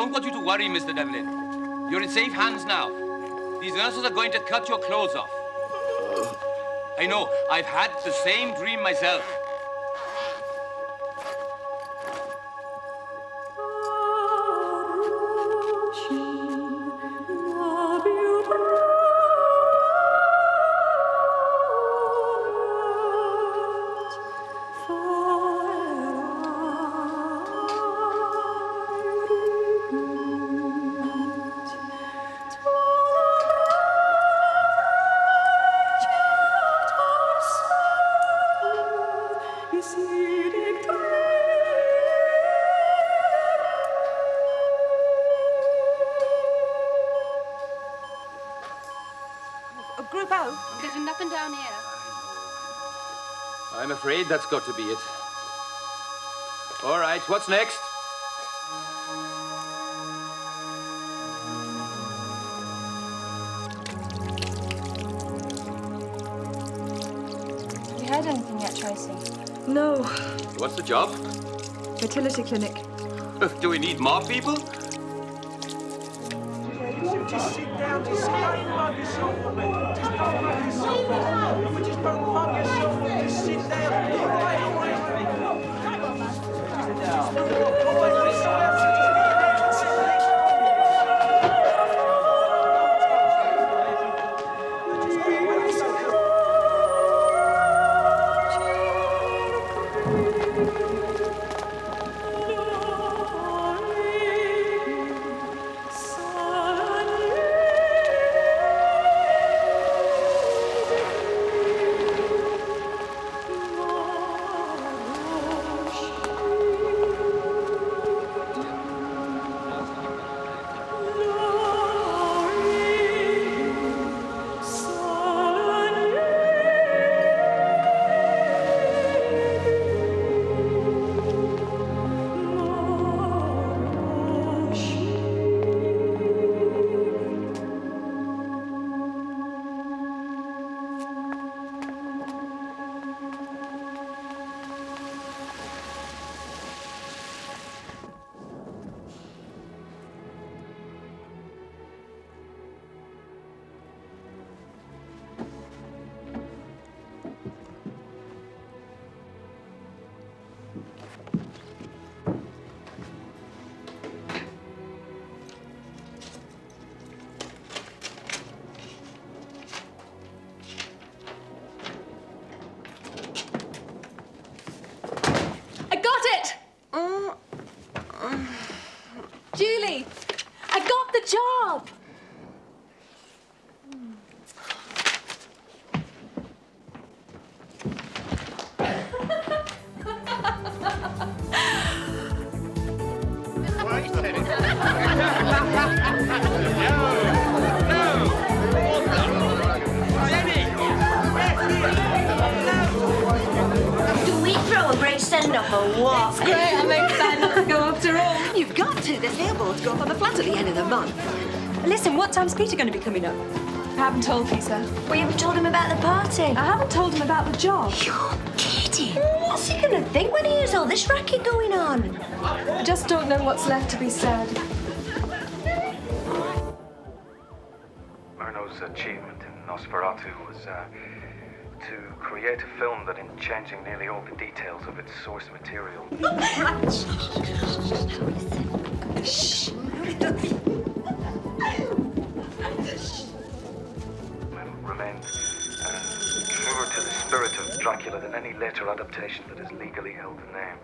don't want you to worry, Mr. Devlin. You're in safe hands now. These nurses are going to cut your clothes off. I know, I've had the same dream myself. Group out. There's nothing down here. I'm afraid that's got to be it. All right, what's next? Have you heard anything yet, Tracy? No. What's the job? Fertility clinic. Do we need more people? Just sit down, just don't mug yourself a bit. Just don't mug yourself off. Just don't mug yourself off. Just sit down. Julie, I got the job. Do we throw a great send-off or what? It's great, I make that not go after all. You've got to. There's billboards go up on the flat at the end of the month. Listen, what time's Peter going to be coming up? I haven't told Peter. Well, you haven't told him about the party. I haven't told him about the job. You're kidding. What's he going to think when he hears all this racket going on? I just don't know what's left to be said. Murnau's achievement in Nosferatu was to create a film that, in changing nearly all the details of its source material, remained truer to the spirit of Dracula than any later adaptation that has legally held the name.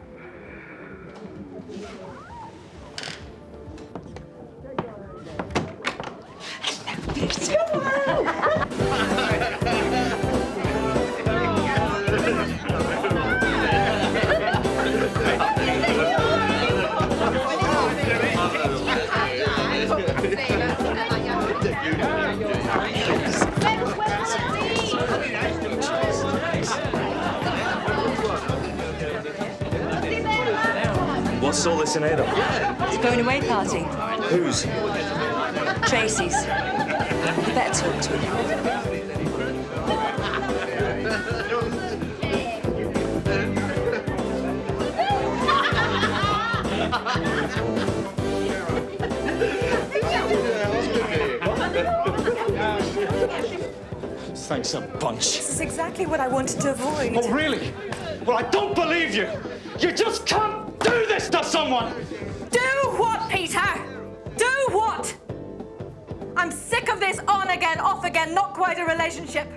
What's all this in aid of? It's a going away party. Whose? Tracy's. You better talk to him. Thanks a bunch. This is exactly what I wanted to avoid. Oh, really? Well, I don't believe you. You just can't do this to someone. Do what, Peter? Do what? I'm sick of this on again, off again, not quite a relationship.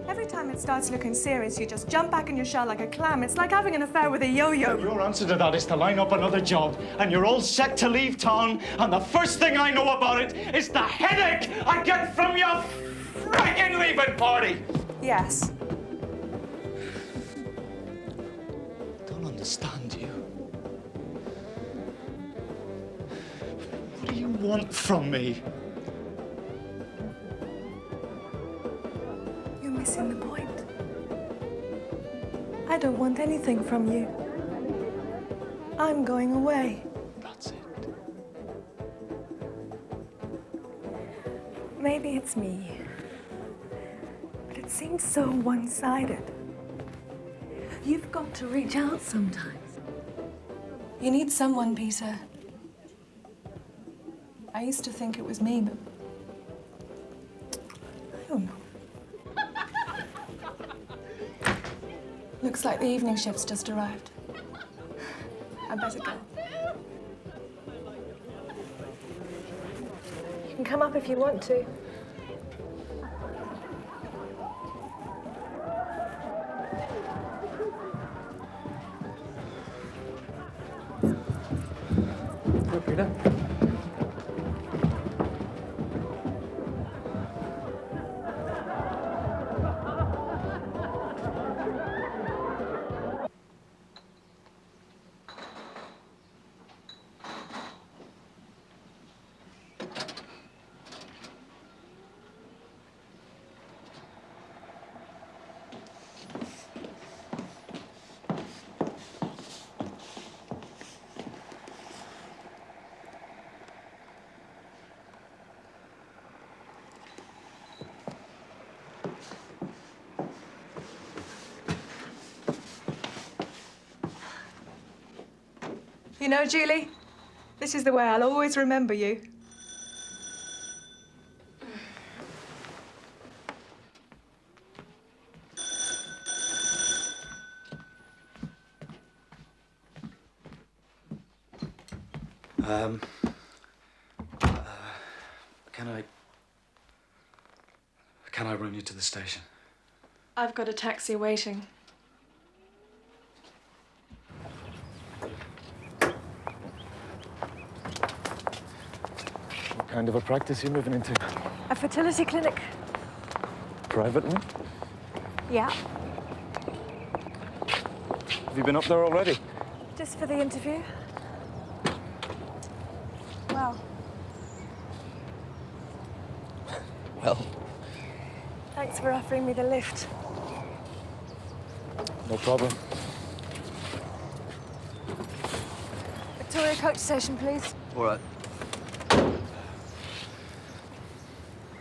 Every time it starts looking serious, you just jump back in your shell like a clam. It's like having an affair with a yo-yo. Your answer to that is to line up another job, and you're all set to leave town, and the first thing I know about it is the headache I get from your friggin' leaving party. Yes. I don't understand you. What do you want from me? You're missing the point. I don't want anything from you. I'm going away. That's it. Maybe it's me. But it seems so one-sided. You've got to reach out sometimes. You need someone, Peter. I used to think it was me, but I don't know. Looks like the evening shift's just arrived. I better go. You can come up if you want to. Here, Peter. You know, Julie, this is the way I'll always remember you. Can I run you to the station? I've got a taxi waiting. What kind of a practice are you moving into? A fertility clinic. Private one? Yeah, Have you been up there already? just for the interview. Well, Well, thanks for offering me the lift. no problem. Victoria Coach Station, please. All right.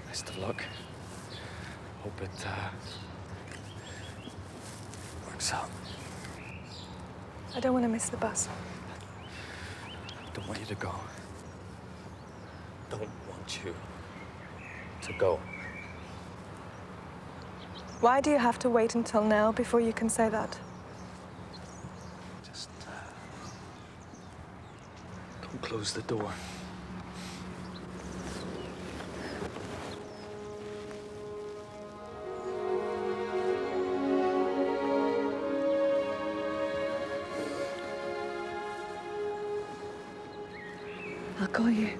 Best of luck. Hope it works out. I don't want to miss the bus. Don't want you to go. Don't want you to go. Why do you have to wait until now before you can say that? Just don't close the door. I'll call you.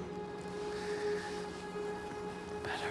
Better.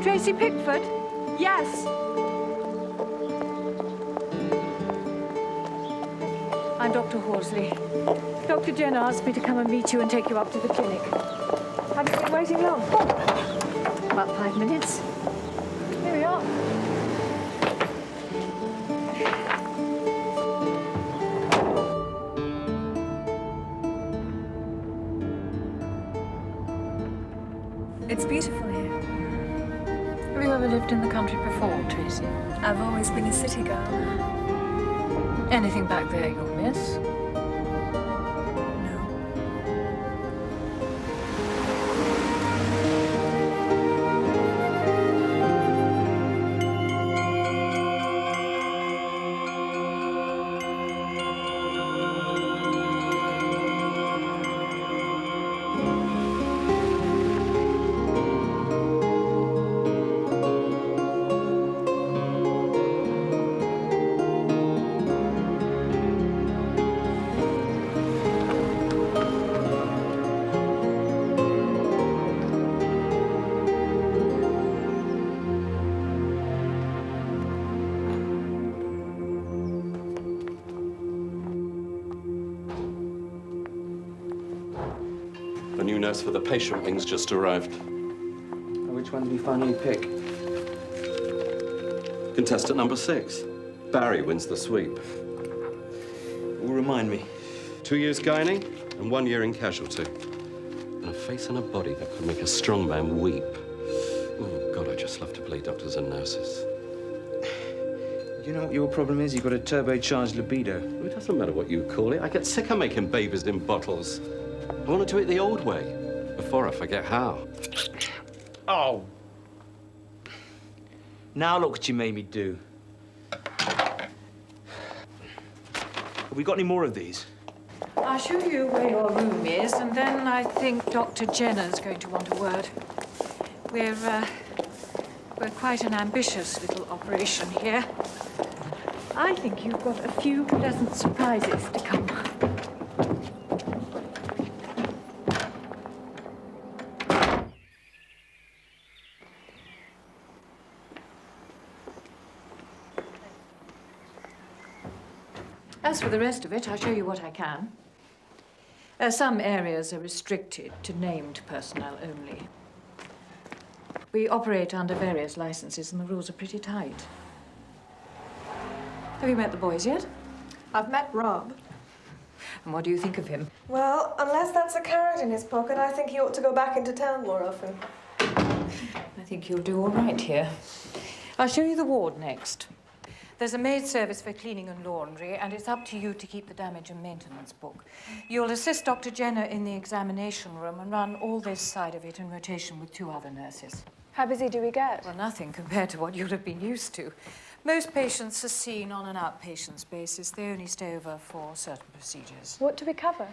Tracy Pickford? Yes. I'm Dr. Horsley. Dr. Jenner asked me to come and meet you and take you up to the clinic. Have you been waiting long? About 5 minutes. Here we are. It's beautiful here. Have you ever lived in the country before, Tracy? I've always been a city girl. Anything back there you'll miss? No. The new nurse for the patient wing's just arrived. Which one did you finally pick? Contestant number 6. Barry wins the sweep. Remind me. 2 years gynae and 1 year in casualty. And a face and a body that could make a strong man weep. Oh, God, I just love to play doctors and nurses. You know what your problem is? You've got a turbocharged libido. It doesn't matter what you call it. I get sick of making babies in bottles. I want to do it the old way, before I forget how. Oh! Now look what you made me do. Have we got any more of these? I'll show you where your room is, and then I think Dr. Jenner's going to want a word. We're quite an ambitious little operation here. I think you've got a few pleasant surprises to come. As for the rest of it, I'll show you what I can. Some areas are restricted to named personnel only. We operate under various licenses, and the rules are pretty tight. Have you met the boys yet? I've met Rob. And what do you think of him? Well, unless that's a carrot in his pocket, I think he ought to go back into town more often. I think you'll do all right here. I'll show you the ward next. There's a maid service for cleaning and laundry, and it's up to you to keep the damage and maintenance book. You'll assist Dr. Jenner in the examination room and run all this side of it in rotation with 2 other nurses. How busy do we get? Well, nothing compared to what you'll have been used to. Most patients are seen on an outpatients basis. They only stay over for certain procedures. What do we cover?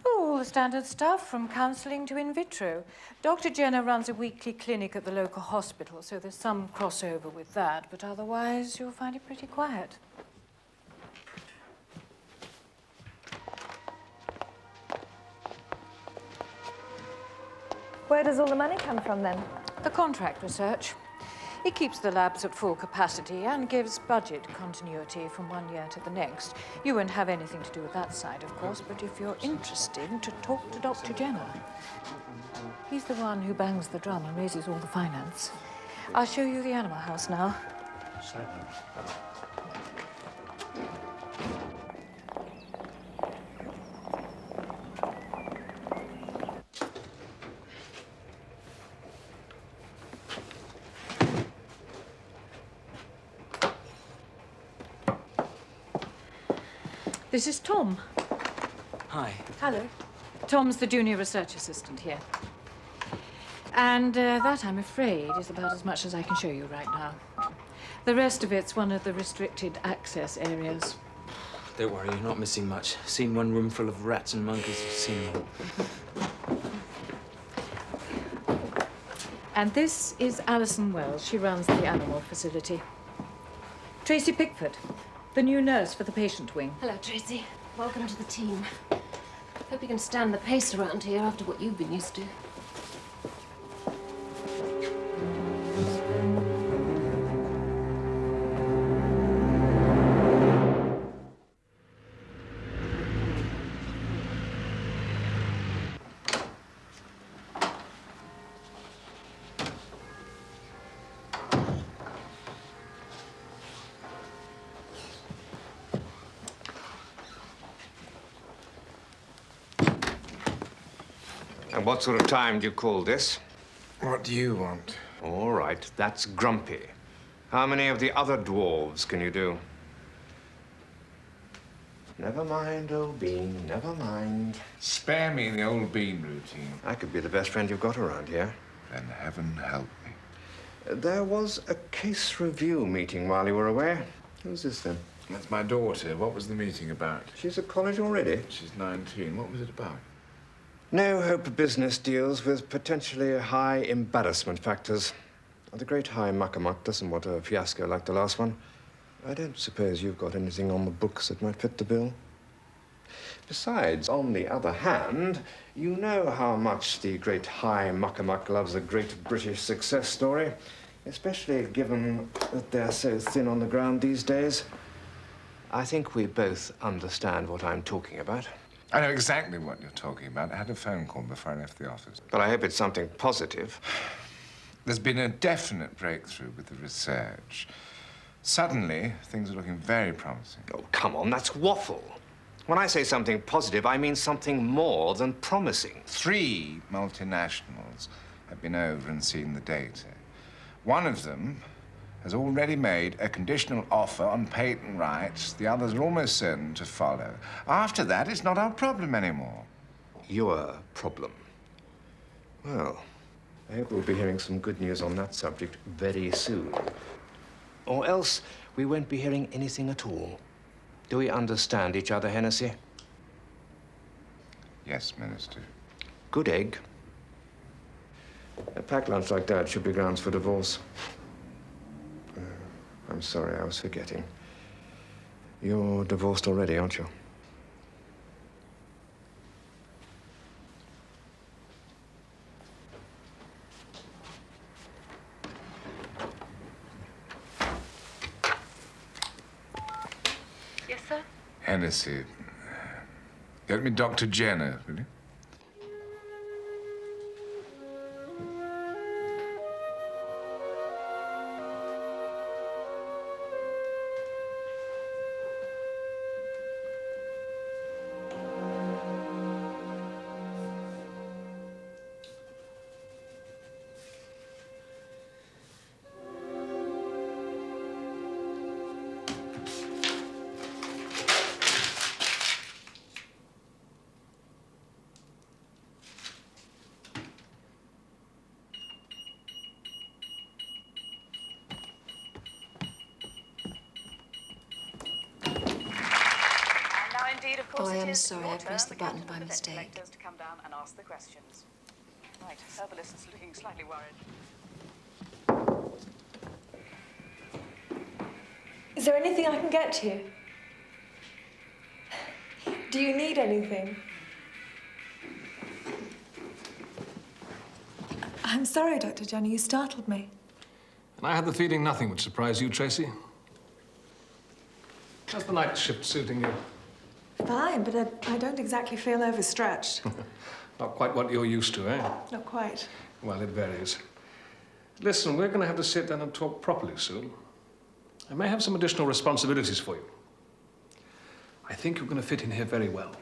Oh, all the standard stuff, from counselling to in vitro. Dr. Jenner runs a weekly clinic at the local hospital, so there's some crossover with that, but otherwise you'll find it pretty quiet. Where does all the money come from, then? The contract research. It keeps the labs at full capacity and gives budget continuity from 1 year to the next. You won't have anything to do with that side, of course, but if you're interested, to talk to Dr. Jenner. He's the one who bangs the drum and raises all the finance. I'll show you the animal house now. This is Tom. Hi. Hello. Tom's the junior research assistant here. And that, I'm afraid, is about as much as I can show you right now. The rest of it's one of the restricted access areas. Don't worry, you're not missing much. Seen one room full of rats and monkeys. Seen them. And this is Alison Wells. She runs the animal facility. Tracy Pickford, the new nurse for the patient wing. Hello, Tracy. Welcome to the team. Hope you can stand the pace around here after what you've been used to. And what sort of time do you call this? What do you want? All right, that's grumpy. How many of the other dwarves can you do? Never mind, old bean, never mind. Spare me the old bean routine. I could be the best friend you've got around here. Then heaven help me. There was a case review meeting while you were away. Who's this, then? That's my daughter. What was the meeting about? She's at college already? She's 19. What was it about? No Hope business deals with potentially high embarrassment factors. The great high muckamuck doesn't want a fiasco like the last one. I don't suppose you've got anything on the books that might fit the bill. Besides, on the other hand, you know how much the great high muckamuck loves a great British success story, especially given that they're so thin on the ground these days. I think we both understand what I'm talking about. I know exactly what you're talking about. I had a phone call before I left the office. But I hope it's something positive. There's been a definite breakthrough with the research. Suddenly, things are looking very promising. Oh, come on, that's waffle. When I say something positive, I mean something more than promising. 3 multinationals have been over and seen the data. One of them has already made a conditional offer on patent rights. The others are almost certain to follow. After that, it's not our problem anymore. Your problem? Well, I hope we'll be hearing some good news on that subject very soon. Or else we won't be hearing anything at all. Do we understand each other, Hennessy? Yes, Minister. Good egg. A packed lunch like that should be grounds for divorce. I'm sorry, I was forgetting. You're divorced already, aren't you? Yes, sir? Hennessy, get me Dr. Jenner, will you? Oh, I am sorry. I pressed the button by mistake. To come down and ask the questions. Right, herbalist is looking slightly worried. Is there anything I can get you? Do you need anything? I'm sorry, Dr. Jenny. You startled me. And I had the feeling nothing would surprise you, Tracy. How's the night shift suiting you? Fine, but I don't exactly feel overstretched. Not quite what you're used to, eh? Not quite. Well, it varies. Listen, we're going to have to sit down and talk properly soon. I may have some additional responsibilities for you. I think you're going to fit in here very well.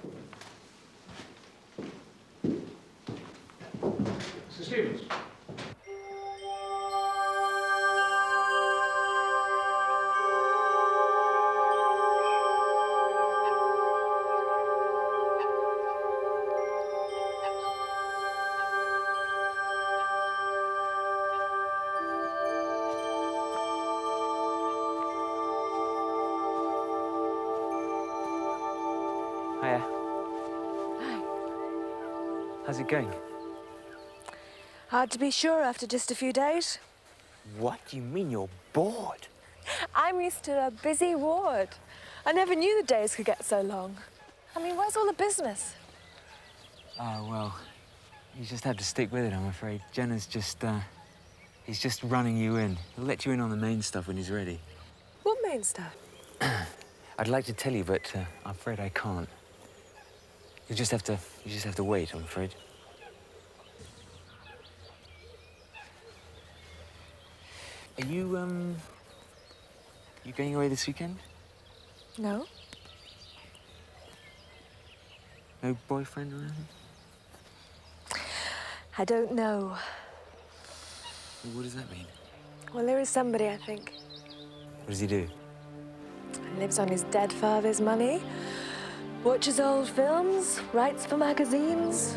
Mrs. Stevens. Hiya. Hi. How's it going? Hard to be sure after just a few days. What do you mean you're bored? I'm used to a busy ward. I never knew the days could get so long. I mean, where's all the business? Oh, well, you just have to stick with it, I'm afraid. Jenner's just, he's just running you in. He'll let you in on the main stuff when he's ready. What main stuff? I'd like to tell you, but I'm afraid I can't. You just have to wait, I'm afraid. Are you going away this weekend? No. No boyfriend or anything? I don't know. What does that mean? Well, there is somebody, I think. What does he do? Lives on his dead father's money, watches old films, writes for magazines.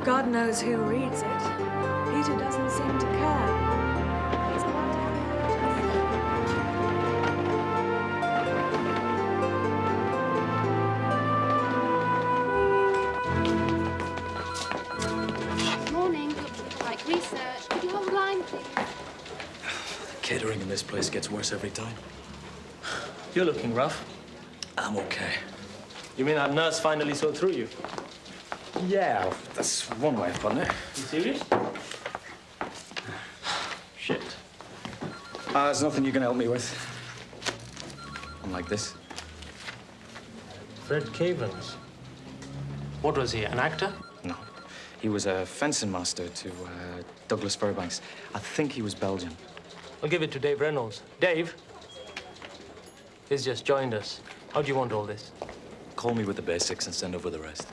God knows who reads it. Peter doesn't seem to care. He's quite Morning. Like research. Could you hold the line, please? Catering in this place gets worse every time. You're looking rough. I'm okay. You mean that nurse finally saw through you? Yeah, that's one way of putting it. You serious? Shit. There's nothing you can help me with. Unlike this. Fred Cavens. What was he, an actor? No. He was a fencing master to Douglas Fairbanks. I think he was Belgian. I'll give it to Dave Reynolds. Dave? He's just joined us. How do you want all this? Call me with the basics and send over the rest.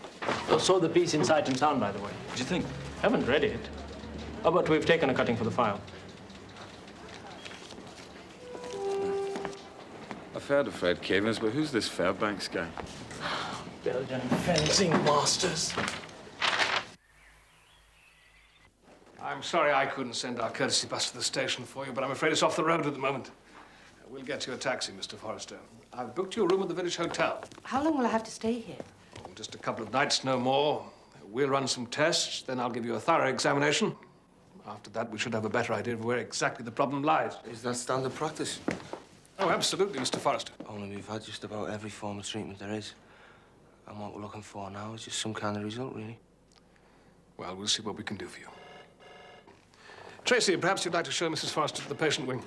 I saw the piece in Sight and Sound, by the way. What do you think? Haven't read it. How about we've taken a cutting for the file? I've heard of Fred Cavens, but who's this Fairbanks guy? Belgian fencing masters. I'm sorry I couldn't send our courtesy bus to the station for you, but I'm afraid it's off the road at the moment. We'll get you a taxi, Mr. Forrester. I've booked you a room at the Village Hotel. How long will I have to stay here? Oh, just a couple of nights, no more. We'll run some tests, then I'll give you a thorough examination. After that, we should have a better idea of where exactly the problem lies. Is that standard practice? Oh, absolutely, Mr. Forrester. Only we've had just about every form of treatment there is. And what we're looking for now is just some kind of result, really. Well, we'll see what we can do for you. Tracy, perhaps you'd like to show Mrs. Forrester to the patient wing.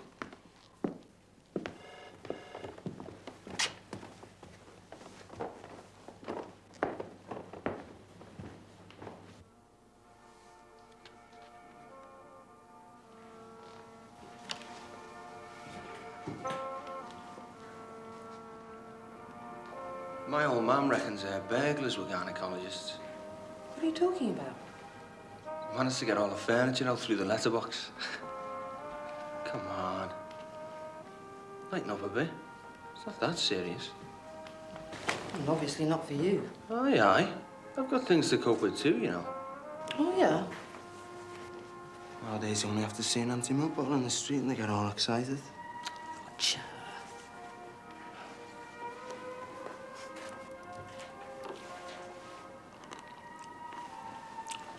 My old man reckons burglars were gynecologists. What are you talking about? Managed to get all the furniture out through the letterbox. Come on. Lighten up a bit. It's not that serious. Well, obviously not for you. Aye, aye. I've got things to cope with too, you know. Oh, yeah? Nowadays, you only have to see an empty milk bottle in the street and they get all excited. Gotcha.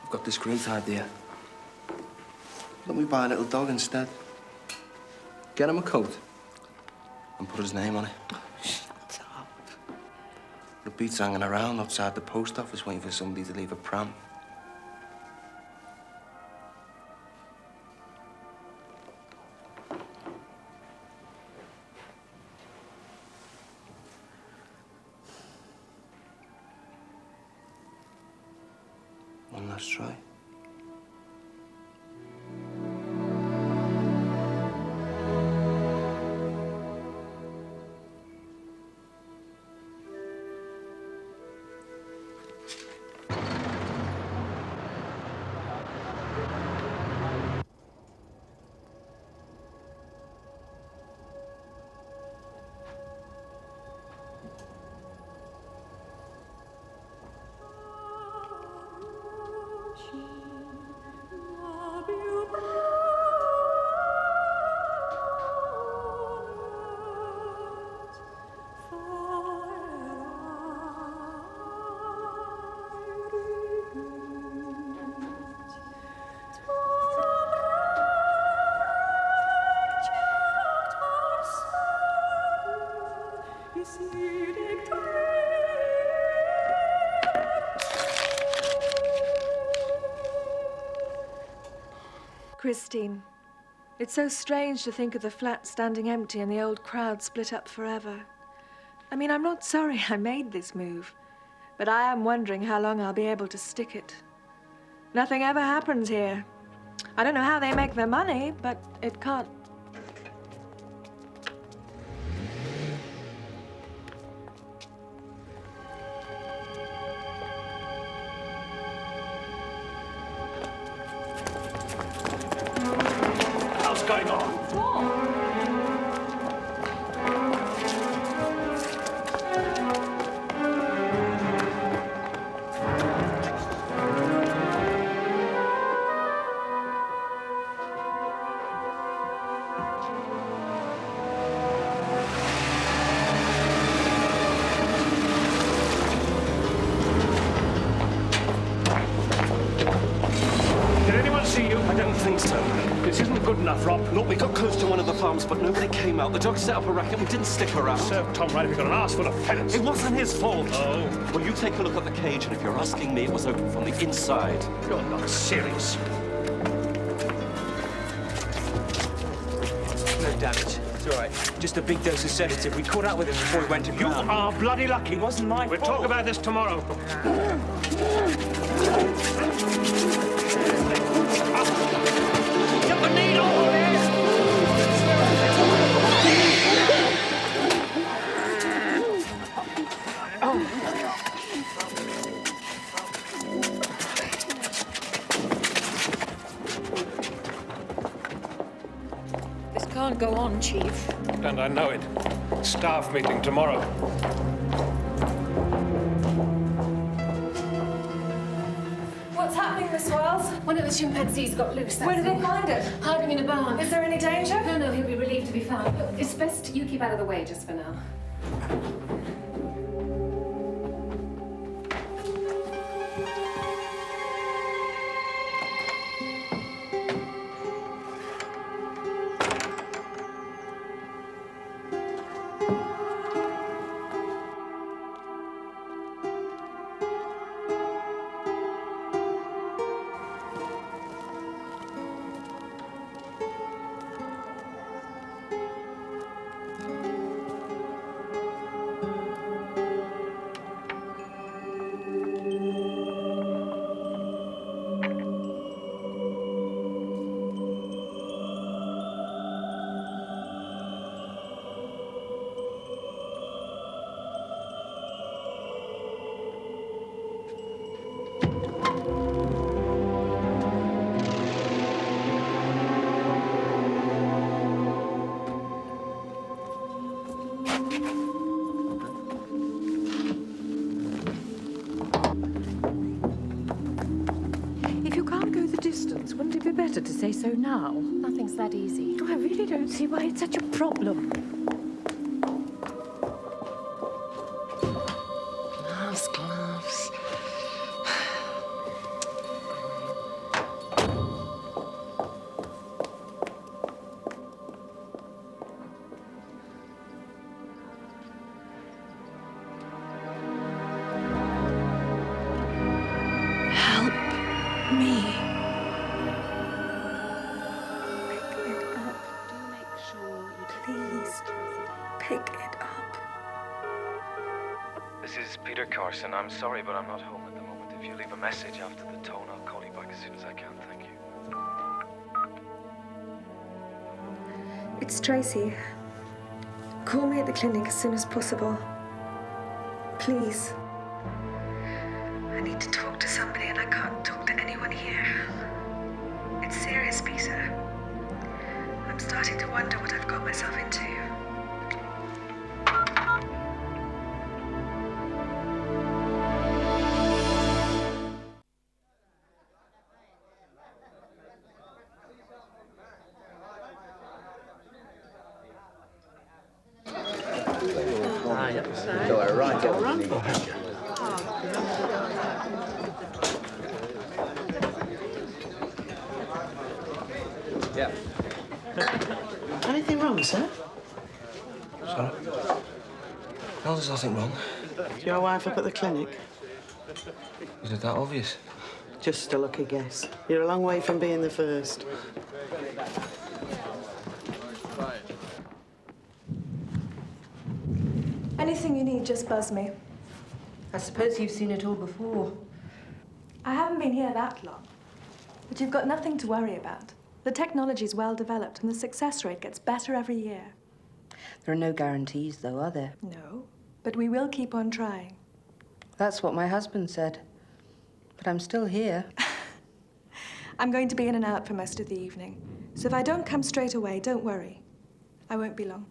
I've got this great idea. Let me buy a little dog instead. Get him a coat and put his name on it. Shut up. The beat's hanging around outside the post office waiting for somebody to leave a pram. One last try. Christine, it's so strange to think of the flat standing empty and the old crowd split up forever. I mean, I'm not sorry I made this move, but I am wondering how long I'll be able to stick it. Nothing ever happens here. I don't know how they make their money, but it can't. alarms, but nobody came out. The dog set up a racket. We didn't stick around. Serve Tom right if he got an arse full of pellets. It wasn't his fault. Oh. Well, you take a look at the cage, and if you're asking me, it was open from the inside. You're not serious. No damage. It's all right. Just a big dose of sedative. We caught up with him before he went to ground. You are bloody lucky. It wasn't my We'll fault. talk about this tomorrow. Get the needle! This can't go on, Chief. And I know it. Staff meeting tomorrow. What's happening, Miss Wells? One of the chimpanzees got loose. Where did they find it? Hiding in a barn. Is there any danger? No, he'll be relieved to be found. Look, it's best you keep out of the way just for now. Wouldn't it be better to say so now? Nothing's that easy. I really don't see why it's such a problem. Gloves. Help me. Please, pick it up. This is Peter Carson. I'm sorry, but I'm not home at the moment. If you leave a message after the tone, I'll call you back as soon as I can. Thank you. It's Tracy. Call me at the clinic as soon as possible. Please. I need to talk to somebody and I can't talk to anyone here. It's serious, Peter. I'm starting to wonder what I've got myself into. Yeah. Anything wrong, sir? Sorry? No, there's nothing wrong. Is your wife up at the clinic? Is it that obvious? Just a lucky guess. You're a long way from being the first. Anything you need, just buzz me. I suppose you've seen it all before. I haven't been here that long. But you've got nothing to worry about. The technology's well developed and the success rate gets better every year. There are no guarantees, though, are there? No, but we will keep on trying. That's what my husband said. But I'm still here. I'm going to be in and out for most of the evening. So if I don't come straight away, don't worry. I won't be long.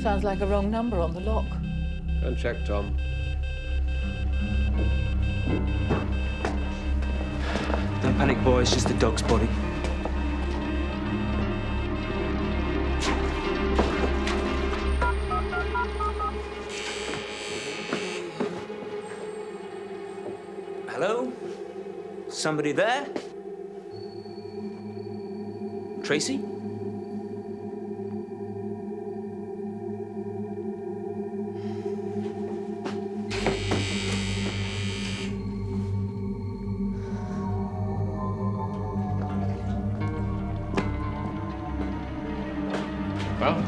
Sounds like a wrong number on the lock. Go and check, Tom. Don't panic, boy. It's just a dog's body. Hello? Somebody there? Tracy? Well?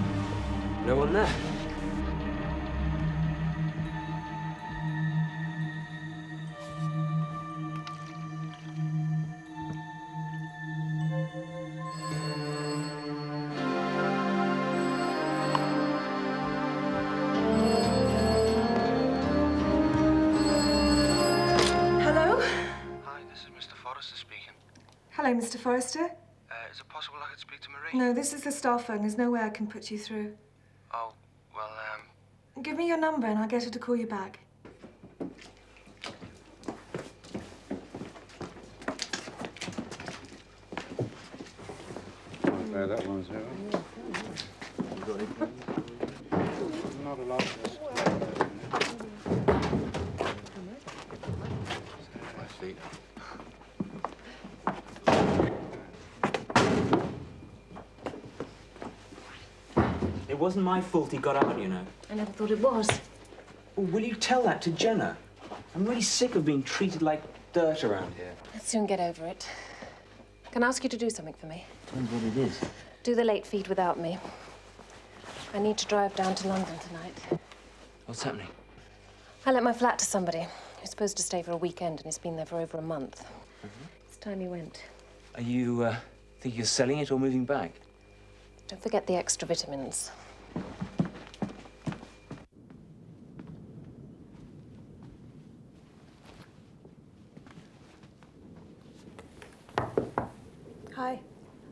No one there. Hello? Hi, this is Mr. Forrester speaking. Hello, Mr. Forrester. Is it possible I could speak to Marie? No, this is the staff phone. There's no way I can put you through. Oh, well, Give me your number and I'll get her to call you back. Okay, that one's here. Not a lot. My feet. It wasn't my fault he got out, you know. I never thought it was. Well, will you tell that to Jenna? I'm really sick of being treated like dirt around here. I'll soon get over it. Can I ask you to do something for me? Depends what it is. Do the late feed without me. I need to drive down to London tonight. What's happening? I let my flat to somebody who's supposed to stay for a weekend and he's been there for over a month. It's time he went. Are you, think you're selling it or moving back? Don't forget the extra vitamins. Hi.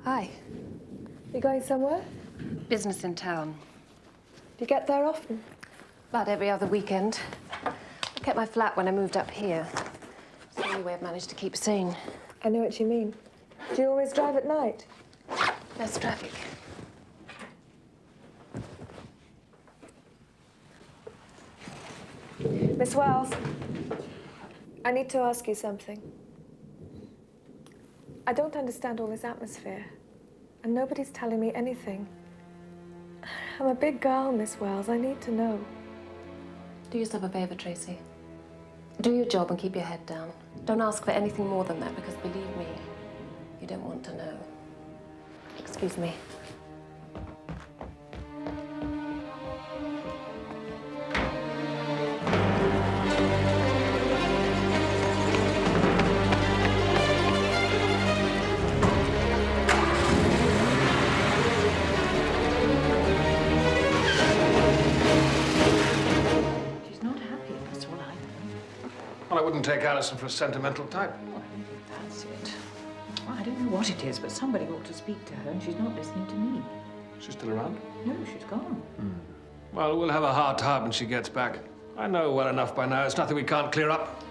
Hi. You going somewhere? Business in town. Do you get there often? About every other weekend. I kept my flat when I moved up here. It's the only way I've managed to keep sane. I know what you mean. Do you always drive at night? Less traffic. Miss Wells, I need to ask you something. I don't understand all this atmosphere, and nobody's telling me anything. I'm a big girl, Miss Wells. I need to know. Do yourself a favor, Tracy. Do your job and keep your head down. Don't ask for anything more than that, because believe me, you don't want to know. Excuse me. Well, I wouldn't take Alison for a sentimental type. That's it. Well, I don't know what it is, but somebody ought to speak to her, and she's not listening to me. She's still around? No, she's gone. Well, we'll have a hard time when she gets back. I know well enough by now. It's nothing we can't clear up.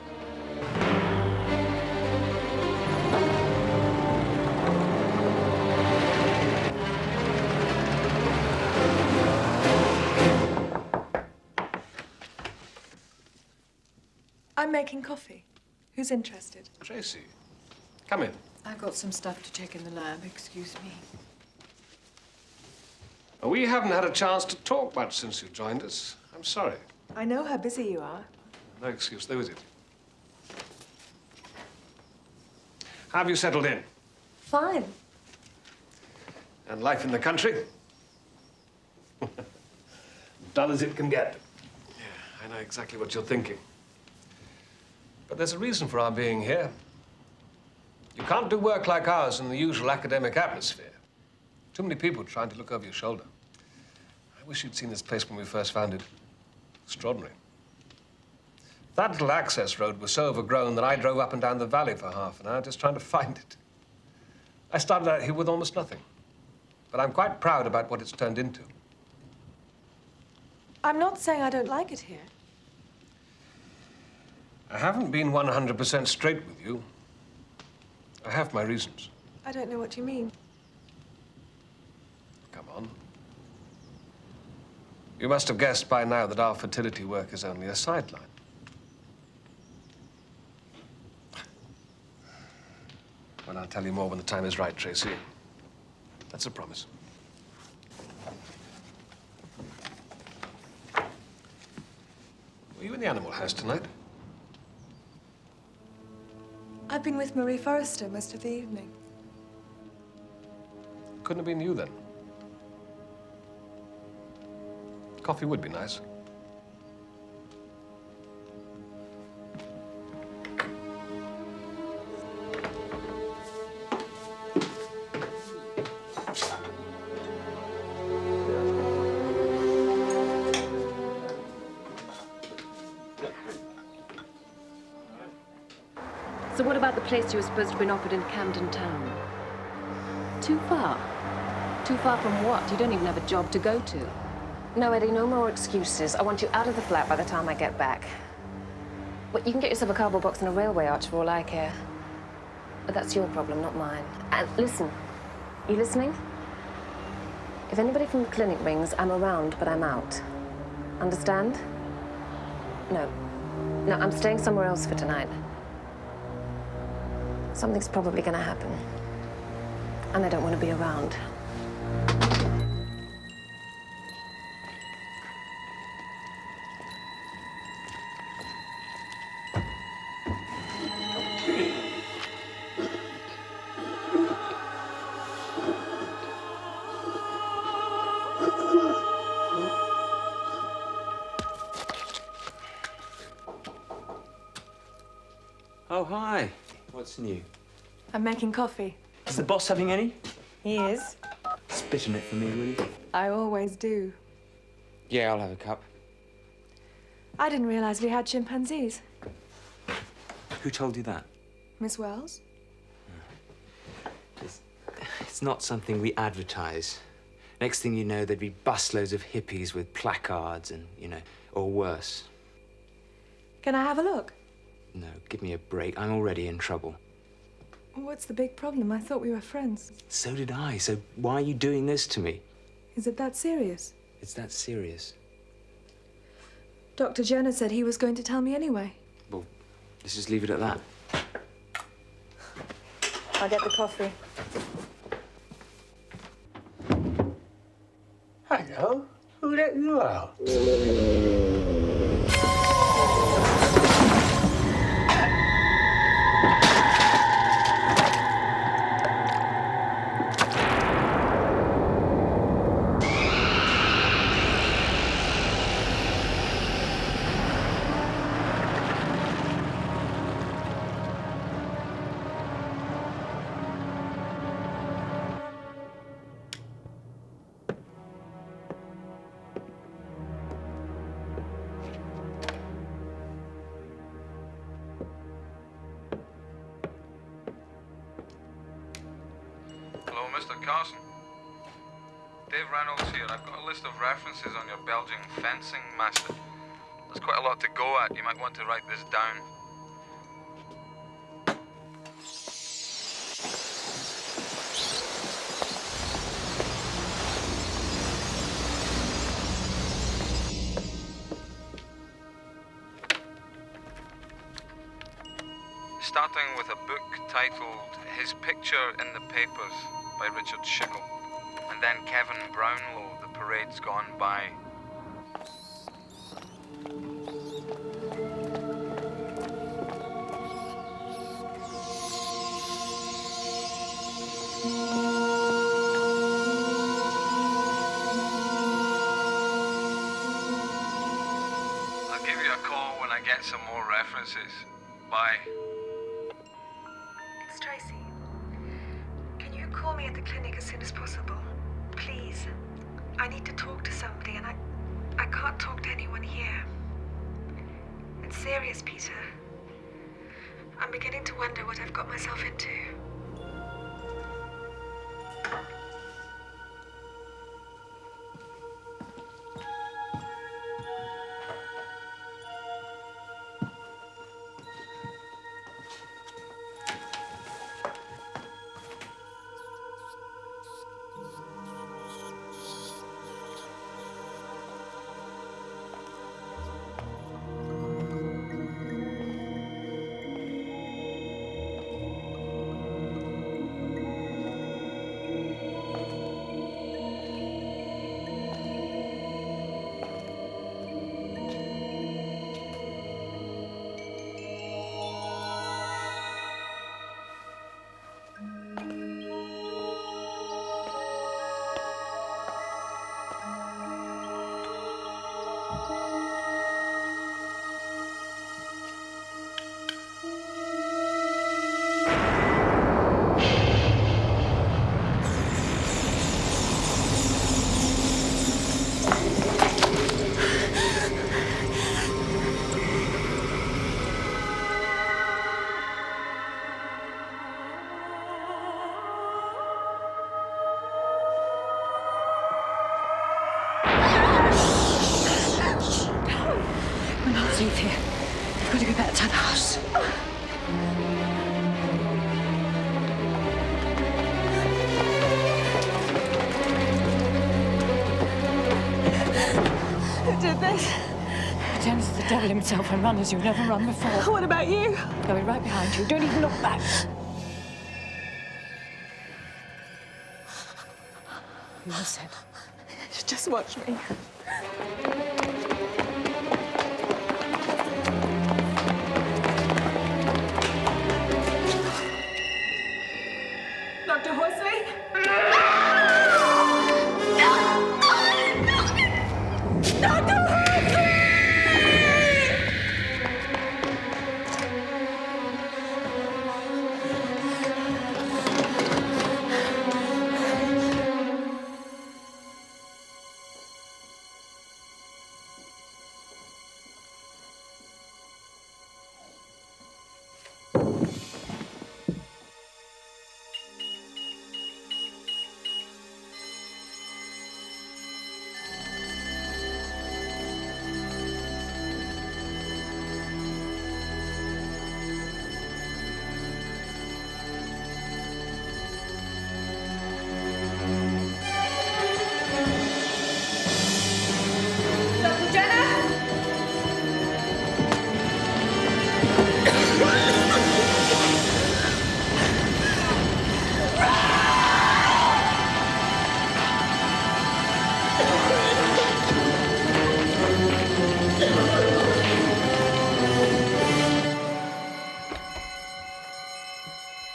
I'm making coffee. Who's interested? Tracy, come in. I've got some stuff to check in the lab. Excuse me. We haven't had a chance to talk much since you joined us. I'm sorry. I know how busy you are. No excuse, though, is it? How have you settled in? Fine. And life in the country? Dull as it can get. Yeah, I know exactly what you're thinking. But there's a reason for our being here. You can't do work like ours in the usual academic atmosphere. Too many people trying to look over your shoulder. I wish you'd seen this place when we first found it. Extraordinary. That little access road was so overgrown that I drove up and down the valley for half an hour just trying to find it. I started out here with almost nothing. But I'm quite proud about what it's turned into. I'm not saying I don't like it here. I haven't been 100% straight with you. I have my reasons. I don't know what you mean. Come on. You must have guessed by now that our fertility work is only a sideline. Well, I'll tell you more when the time is right, Tracy. That's a promise. Were you in the animal house tonight? I've been with Marie Forrester most of the evening. Couldn't have been you, then. Coffee would be nice. So what about the place you were supposed to have been offered in Camden Town? Too far? Too far from what? You don't even have a job to go to. No, Eddie, no more excuses. I want you out of the flat by the time I get back. But you can get yourself a cardboard box and a railway arch for all I care. But that's your problem, not mine. And listen, you listening? If anybody from the clinic rings, I'm around, but I'm out. Understand? No. No, I'm staying somewhere else for tonight. Something's probably gonna happen. And I don't want to be around. Oh, hi. What's new? I'm making coffee. Is the boss having any? He is. Spit on it for me, will you? I always do. Yeah, I'll have a cup. I didn't realize we had chimpanzees. Who told you that? Miss Wells? It's not something we advertise. Next thing you know, there'd be busloads of hippies with placards and, you know, or worse. Can I have a look? No, give me a break. I'm already in trouble. What's the big problem? I thought we were friends. So did I. So why are you doing this to me? Is it that serious? It's that serious. Dr. Jenner said he was going to tell me anyway. Well, let's just leave it at that. I'll get the coffee. Hello? Who let you out? Hello, Mr. Carson. Dave Reynolds here. I've got a list of references on your Belgian fencing master. There's quite a lot to go at. You might want to write this down. Starting with a book titled His Picture in the Papers by Richard Schickel. And then Kevin Brownlow, The Parade's Gone By. I'll give you a call when I get some more references. Bye. It's Tracy. Can you call me at the clinic as soon as possible? Please. I need to talk to somebody and I can't talk to anyone here. It's serious, Peter. I'm beginning to wonder what I've got myself into. I can't leave here. I've got to go back to the house. Who did this? Pretends it's the devil himself and run as you've never run before. What about you? Going right behind you. Don't even look back. You listen. Just watch me. Dr. Horsley? Dr. Horsley!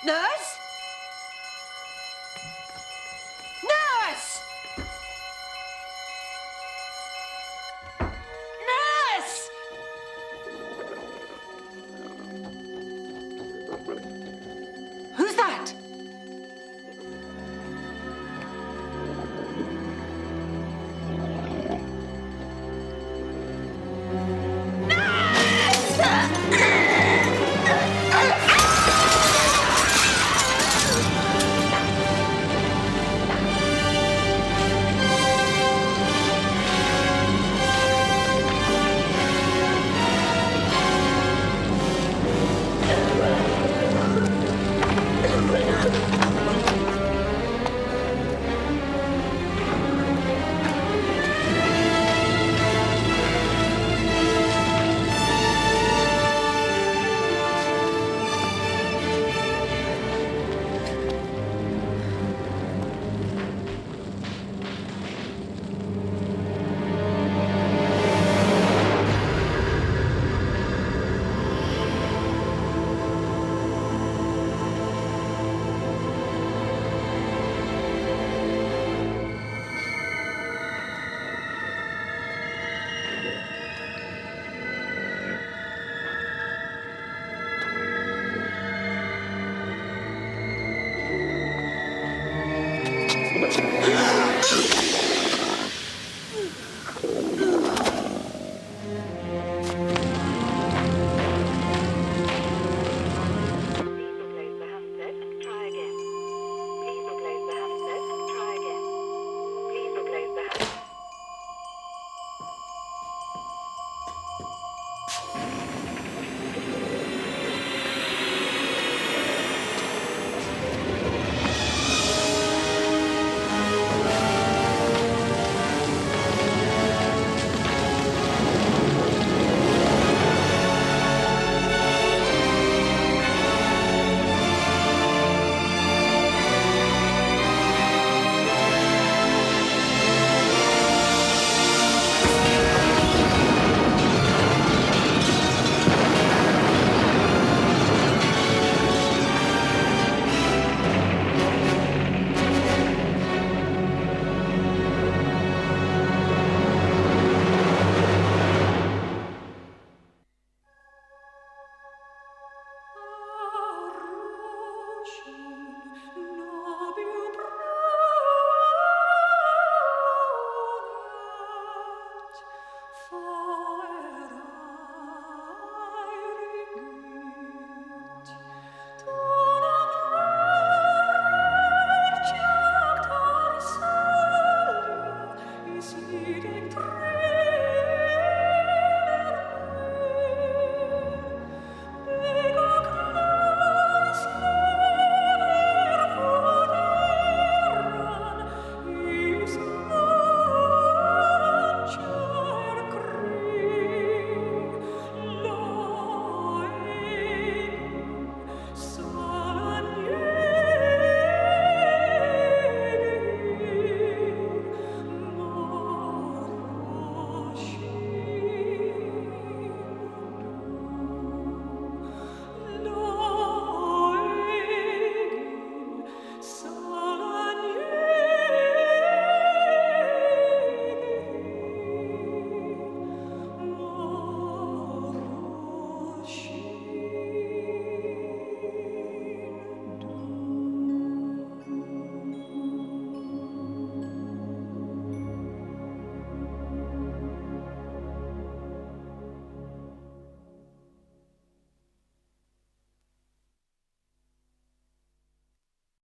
Nurse?